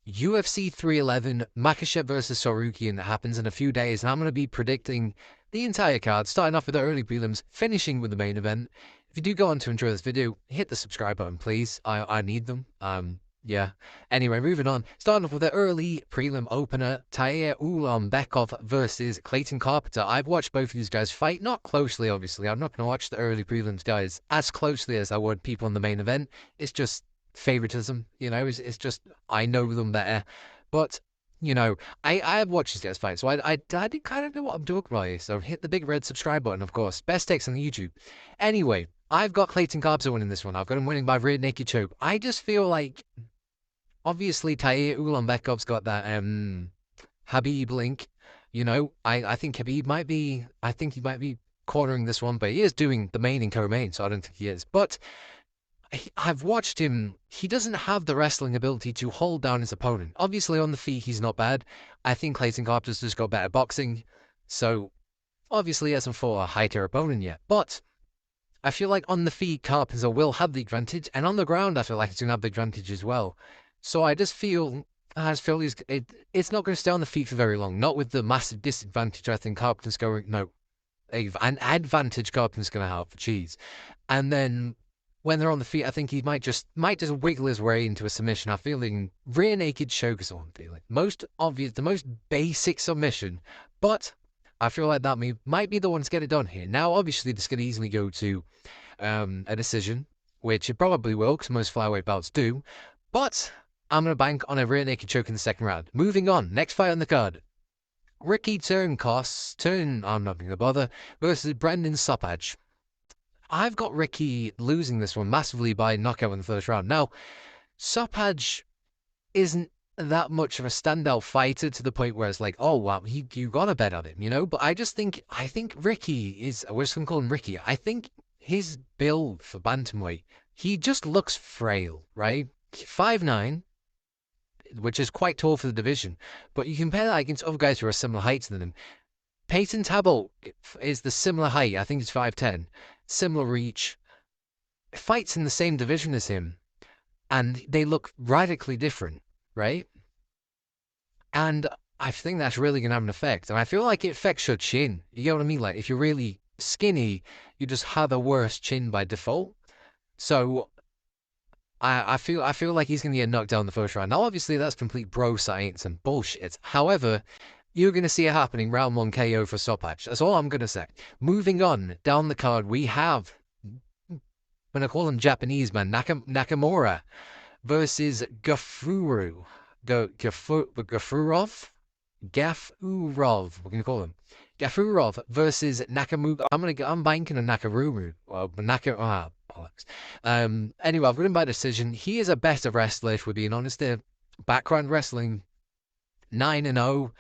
UFC 311, Makhachev versus Tsarukyan happens in a few days, and I'm going to be predicting the entire card, starting off with the early prelims, finishing with the main event. If you do go on to enjoy this video, hit the subscribe button, please. I need them. Yeah. Anyway, moving on. Starting off with the early prelim opener, Tagir Ulanbekov versus Calyton Carpenter. I've watched both of these guys fight, not closely, obviously. I'm not going to watch the early prelims guys as closely as I would people in the main event. It's just favoritism, you know. It's just I know them better. But you know, I have watched these guys fight, so I did kind of know what I'm doing right. So hit the big red subscribe button, of course. Best takes on YouTube. Anyway, I've got Calyton Carpenter winning this one. I've got him winning by rear naked choke. I just feel like, obviously, Tagir Ulanbekov's got that Habib link. You know, I think Habib might be. I think he might be cornering this one, but he is doing the main and co-main, so I don't think he is. But I've watched him. He doesn't have the wrestling ability to hold down his opponent. Obviously, on the feet, he's not bad. I think Calyton Carpenter's just got better boxing. So, obviously, he hasn't fought a high-tier opponent yet. But I feel like on the feet, Carpenter will have the advantage. And on the ground, I feel like he's going to have the advantage as well. So I just feel it's not going to stay on the feet for very long. Not with the massive disadvantage I think Carpenter's going... No, an advantage Carpenter's going to have for cheese. And then when they're on the feet, I think he might just wiggle his way into a submission. I'm feeling rear naked choke is all I'm feeling. Most obvious, the most basic submission, but I feel like that might be the one to get it done here. Now, obviously, this could easily go to a decision, which it probably will, because most flyweight bouts do. But I'm going to bank on a rear naked choke in the second round. Moving on, next fight on the card. Ricky I'm not going to bother, versus Brendan Sopaj. I've got Ricky losing this one massively by knockout in the first round. Now, Sopaj isn't that much of a standout fighter to the point where it's like, oh wow, you gotta bet on him, you know. But I think Ricky is. We're just gonna call him Ricky. I think his build for bantamweight, he just looks frail, right? 5'9", which is quite tall for the division. But you compare that against other guys who are similar heights than him. Payton Talbott is the similar height. I think he's 5'10". Similar reach, fights in the same division as him, and they look radically different, right? And I think that's really going to have an effect. And I feel like it affects your chin. You get what I mean? Like, if you're really skinny, you just have a worse chin by default. So I feel like he's going to get knocked down in the first round. Now, obviously, that's complete bro science and bullshit. However, you're going to see it happening round 1 KO for Sopaj. That's all I'm going to say. Moving on, down the card, we have, when I call him Japanese, man, Nakamura versus Gafurov. Gafurov? Gafurov, we're going to call him. Gafurov versus Nakamura. I'm banking on Nakamura. Well, bollocks. Anyway, I've got him by decision. He is a better wrestler, if we're being honest. The background wrestling, 9-0.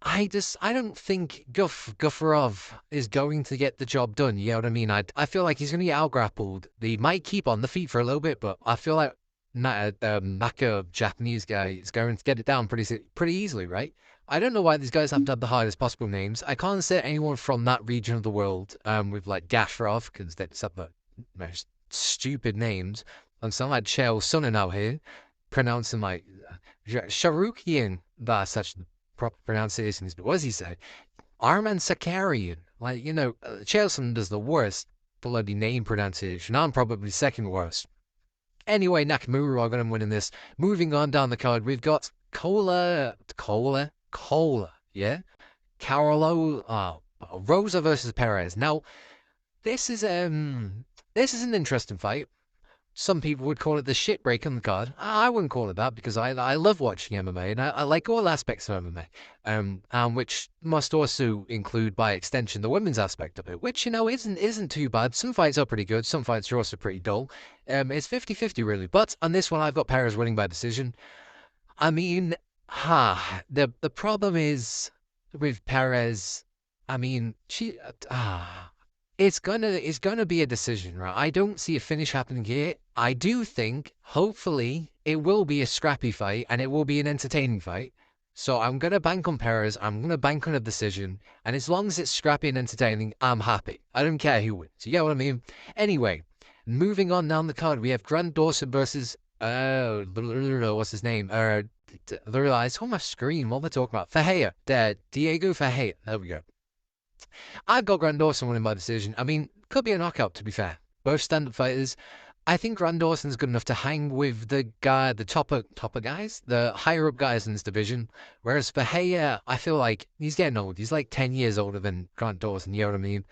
I don't think Gafurov is going to get the job done. You know what I mean? I feel like he's going to get out-grappled. He might keep on the feet for a little bit, but I feel like Naka, Japanese guy, is going to get it down pretty easily, right? I don't know why these guys haven't had the hardest possible names. I can't say anyone from that region of the world with like Gafurov, because they just have the most stupid names. And some like Chael Sonnen out here pronouncing like Tsarukyan. That's such proper pronunciation. What does he say? Arman Tsarukyan. Like, you know, Chael does the worst bloody name pronunciation. I'm probably second worst. Anyway, Nakamura, I got him winning this. Moving on down the card, we've got Cola, yeah? Rosa versus Perez. Now, this is an interesting fight. Some people would call it the shit break on the card. I wouldn't call it that, because I love watching MMA, and I like all aspects of MMA, which must also include, by extension, the women's aspect of it, which, you know, isn't too bad. Some fights are pretty good, some fights are also pretty dull. It's 50-50, really. But on this one, I've got Perez winning by decision. I mean, the problem is with Perez, I mean, it's gonna be a decision, right? I don't see a finish happening here. I do think, hopefully, it will be a scrappy fight, and it will be an entertaining fight. So I'm gonna bank on Perez. I'm gonna bank on a decision, and as long as it's scrappy and entertaining, I'm happy. I don't care who wins. You get what I mean? Anyway, moving on down the card, we have Grant Dawson versus What's his name? It's on my screen. What am I talking about? Fajea. Diego Fajea. There we go. I've got Grant Dawson winning by decision. I mean, could be a knockout, to be fair. Both stand-up fighters. I think Grant Dawson's good enough to hang with the topper guys, the higher-up guys in this division. Whereas Fajea, I feel like he's getting old. He's like 10 years older than Grant Dawson, you know what I mean?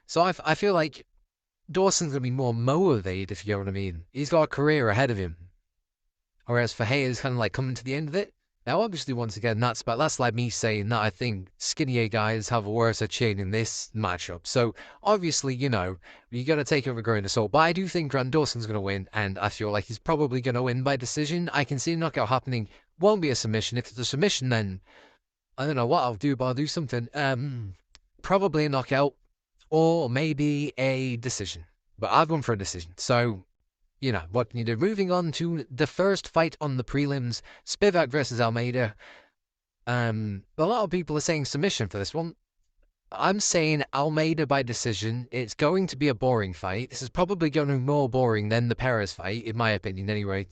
So I feel like Dawson's going to be more motivated, if you know what I mean. He's got a career ahead of him. Whereas Fajea is kind of like coming to the end of it. Now, obviously, once again, that's like me saying that I think skinnier guys have a worse chain in this matchup. So, obviously, you know, you got to take it with a grain of salt. But I do think Grant Dawson's going to win, and I feel like he's probably going to win by decision. I can see a knockout happening. Won't be a submission. If it's a submission, then I don't know what I'll do, but I'll do something. Probably a knockout, or maybe a decision. But I've gone for a decision. So, you know, what can you do? Moving on to the first fight on the prelims, Spivak versus Almeida. A lot of people are saying submission for this one. I'm saying Almeida by decision. It's going to be a boring fight. This is probably going to be more boring than the Perez fight, in my opinion, anyway.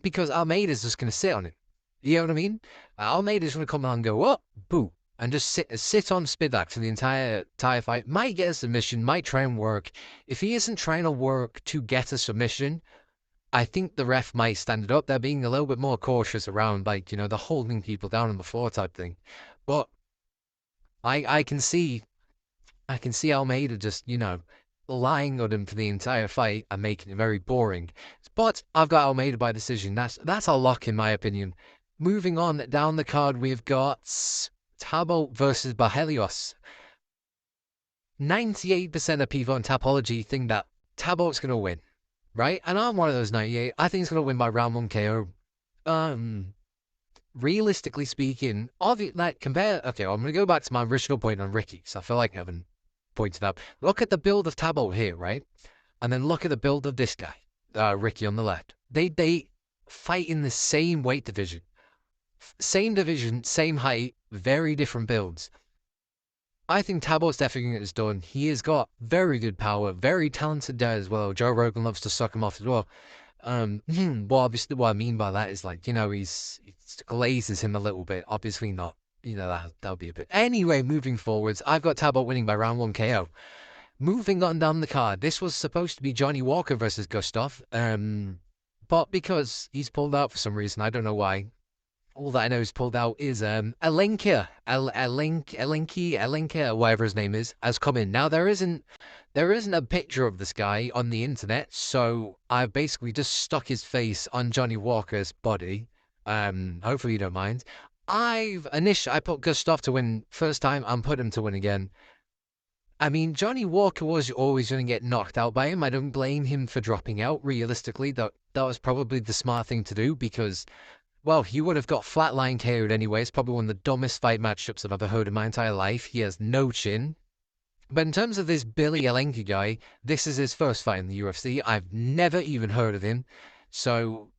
Because Almeida's just going to sit on it. You know what I mean? Almeida's going to come on and go, oh, boo. And just sit on Spivak for the entire fight. Might get a submission, might try and work. If he isn't trying to work to get a submission, I think the ref might stand it up. They're being a little bit more cautious around, like, you know, the holding people down on the floor type thing. But I can see Almeida just, you know, lying on him for the entire fight and making it very boring. But I've got Almeida by decision. That's a lock in my opinion. Moving on down the card, we've got Talbott versus Barcelos. 98% of people on Tapology think that Talbott's going to win, right? And I'm one of those 98. I think he's going to win by round 1 KO. Realistically speaking, okay, I'm going to go back to my original point on Ricky, because I feel like I haven't pointed out. Look at the build of Talbott here, right? And then look at the build of this guy, Ricky on the left. They fight in the same weight division. Same division, same height, very different builds. I think Talbott's definitely going to get this done. He has got very good power, very talented there as well. Joe Rogan loves to suck him off as well. Well, obviously, what I mean by that is, like, you know, it glazes him a little bit. Obviously not. You know, that'll be a bit. Anyway, moving forwards, I've got Talbott winning by round 1 KO. Moving on down the card, this was supposed to be Johnny Walker versus Gustaf. But because he's pulled out for some reason, I don't know why. All that I know is pulled out is Alenka, whatever his name is, has come in. Now there isn't a picture of this guy on the internet, so I've basically just stuck his face on Johnny Walker's body. Hopefully you don't mind. I put Gustaf to win first time and put him to win again. I mean, Johnny Walker was always going to get knocked out by him. I don't blame him for dropping out. Realistically, that was probably the smart thing to do because, well, he would have got flatline KO'd anyway. It's probably one of the dumbest fight matchups I've ever heard in my entire life. He has no chin. But in terms of this Billy Alenka guy, this is his first fight in the UFC. I've never even heard of him. So,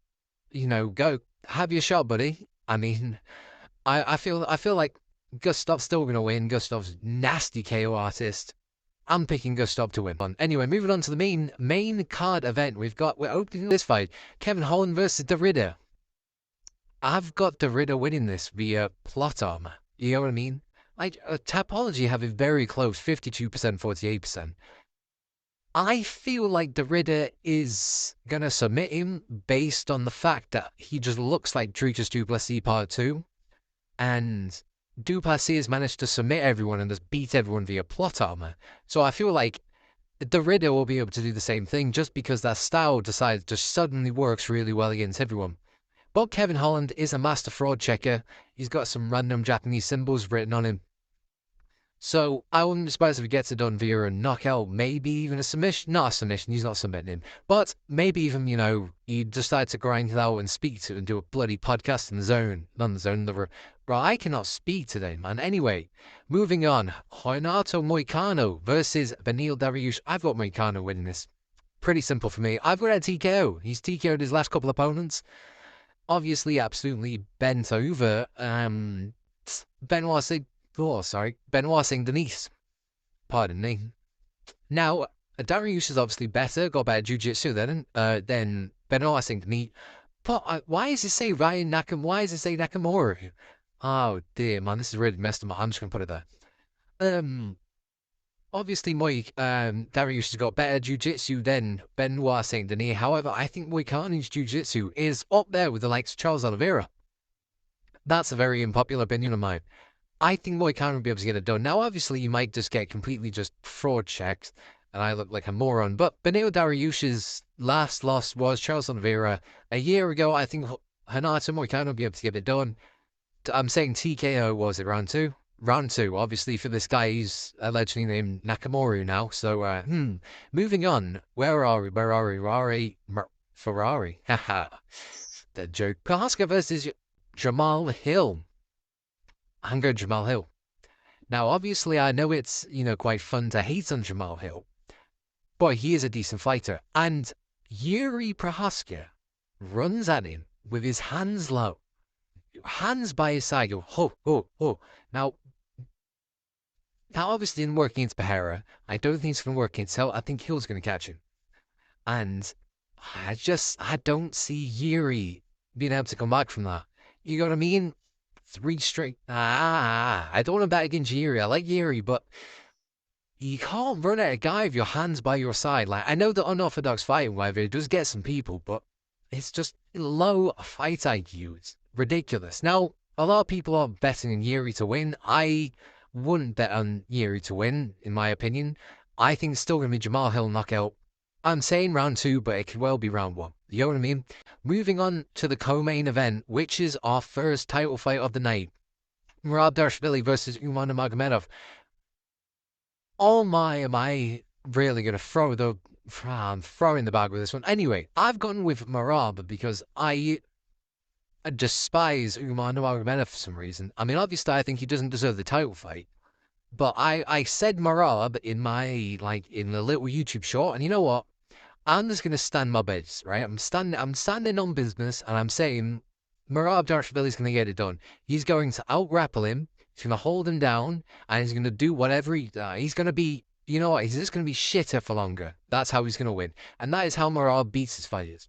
you know, go have your shot, buddy. I mean, I feel like Gustaf's still going to win. Gustaf's nasty KO artist. I'm picking Gustaf to win. Anyway, moving on to the main card event. We're opening this fight. Kevin Holland versus Dariush. I've got Dariush winning this via plot armor. You know what I mean? Like, Tapology have it very close, 52%, 48%. I feel like Dariush is going to submit him based on the fact that he just looks like Turcios Duplessis Part 2. And Duplessis has managed to submit everyone and just beat everyone via plot armor. So I feel like Dariush will be able to do the same thing just because that style just suddenly works really well against everyone. But Kevin Holland is a master fraud checker. He's got some random Japanese symbols written on him. So I wouldn't be surprised if he gets it done via a knockout, maybe even a submission. Not a submission, he's not submitting him. But maybe even, you know, he decide to grind it out and speak to it and do a bloody podcast in the zone. Not in the zone, bro, I cannot speak today, man. Anyway, moving on. Renato Moicano versus Beneil Dariush. I've got Moicano winning this. Pretty simple for me. I've got a TKO. He's TKO'd his last couple opponents. Obviously, absolutely bent over. Benoit Saint Denis. Pardon me. Now, Dariush is obviously better, got better jiu-jitsu than Beneil, I think, neat. But why does it say Ryan Nakamura? Why does it say Nakamura? Oh, dear, man, this is really messed up. I'm just going to put it there. Obviously, Dariush has got better jiu-jitsu than Benoit Saint Denis. However, I think Moicano's jiu-jitsu is up there with the likes of Charles Oliveira. That's a very unpopular opinion of mine. I think Moicano will be able to get it done. Now, obviously, you might just get completely just fraud checked, and I look like a moron. But Beneil Dariush's last loss was Charles Oliveira. A year ago, I think Renato Moicano will be able to get it done. I'm saying TKO, was it round 2? Round 2, obviously, for this guy, he's allegedly named Nakamura now. So, moving on. Where are we? Ferrari. Haha. The joke. Prochazka versus Jamahal Hill. I'm going Jamahal Hill. Now, obviously, I know it's, quite fun to hate on Jamahal Hill, but he is a decent fighter. And Jiri Prochazka runs at him with his hands low. Hands by his side, go, ho, ho, ho. Now, obviously, didn't work against Pereira. I don't think it's going to work against Hill. I think Hill's going to catch him. And I don't see Jiri being able to come back from that. You know what I mean? 3 straight. I don't want to bet against Jiri. I like Jiri, but you can't run at a guy with your hands by your side. Like, I know the unorthodox fighting, whatever, it does get some people, but it's just low fight IQ. It's ridiculous. Now, a lot of people are betting on Jiri to win. I wouldn't bet on Jiri to win, in my opinion. I think it's still going to be Jamahal Hill knockout. I'm saying round 2, but it could well be round 1. You know what I mean? Moving on to the co-main event, which is our first title fight of the night. Merab Dvalishvili versus Umar Nurmagomedov. Oh my, am I really going to throw the... I'm throwing the bag with this one. Anyway, I've gone with Merab because I despise Umar Nurmagomedov for some reason. I mean, obviously, I think he doesn't deserve the title fight. But I said Merab in my, in the little YouTube short, and you know what? I'm just going to stand my bets, right? I'm standing on business, and I'm saying Merab Dvalishvili's going to get it done. He's going to out-grapple him, he's going to hold him down, and he's going to do whatever he's going to be, you know what? He's just going to be shitter for longer. That's how he's going to win. And that is how Merab beats his fighters.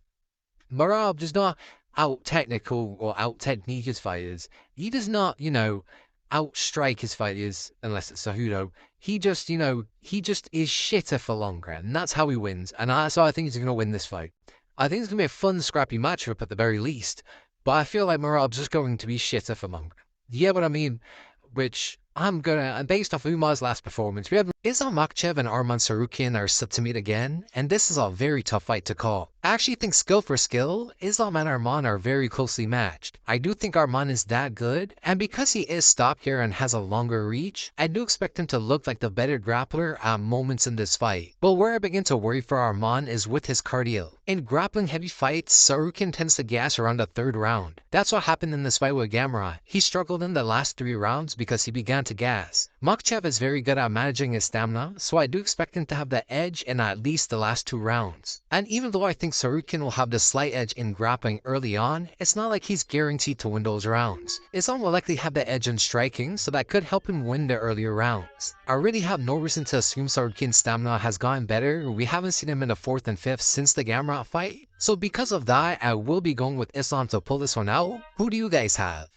Merab does not out-technical or out-technique his fighters. He does not, outstrike his fighters, unless it's Cejudo. He just is shitter for longer, and that's how he wins. And so I think he's going to win this fight. I think it's going to be a fun, scrappy matchup at the very least, but I feel like Merab's just going to be shitter for longer. You get what I mean? Which and based off Umar's last performance, we have Islam Makhachev and Arman Tsarukyan are set to meet again, and this is a very tough fight to call. I actually think skill for skill, Islam and Arman are very closely matched. I do think Arman is that good, and because he is stockier and has a longer reach, I do expect him to look like the better grappler at moments in this fight. But where I begin to worry for Arman is with his cardio. In grappling heavy fights, Tsarukyan tends to gas around the 3rd round. That's what happened in this fight with Gamrot. He struggled in the last 3 rounds because he began to gas. Makhachev is very good at managing his stamina, so I do expect him to have the edge in at least the last 2 rounds. And even though I think Tsarukyan will have the slight edge in grappling early on, it's not like he's guaranteed to win those rounds. Islam will likely have the edge in striking, so that could help him win the earlier rounds. I really have no reason to assume Tsarukyan's stamina has gotten better. We haven't seen him in the 4th and 5th since the Gamrot fight. So because of that, I will be going with Islam to pull this one out. Who do you guys have?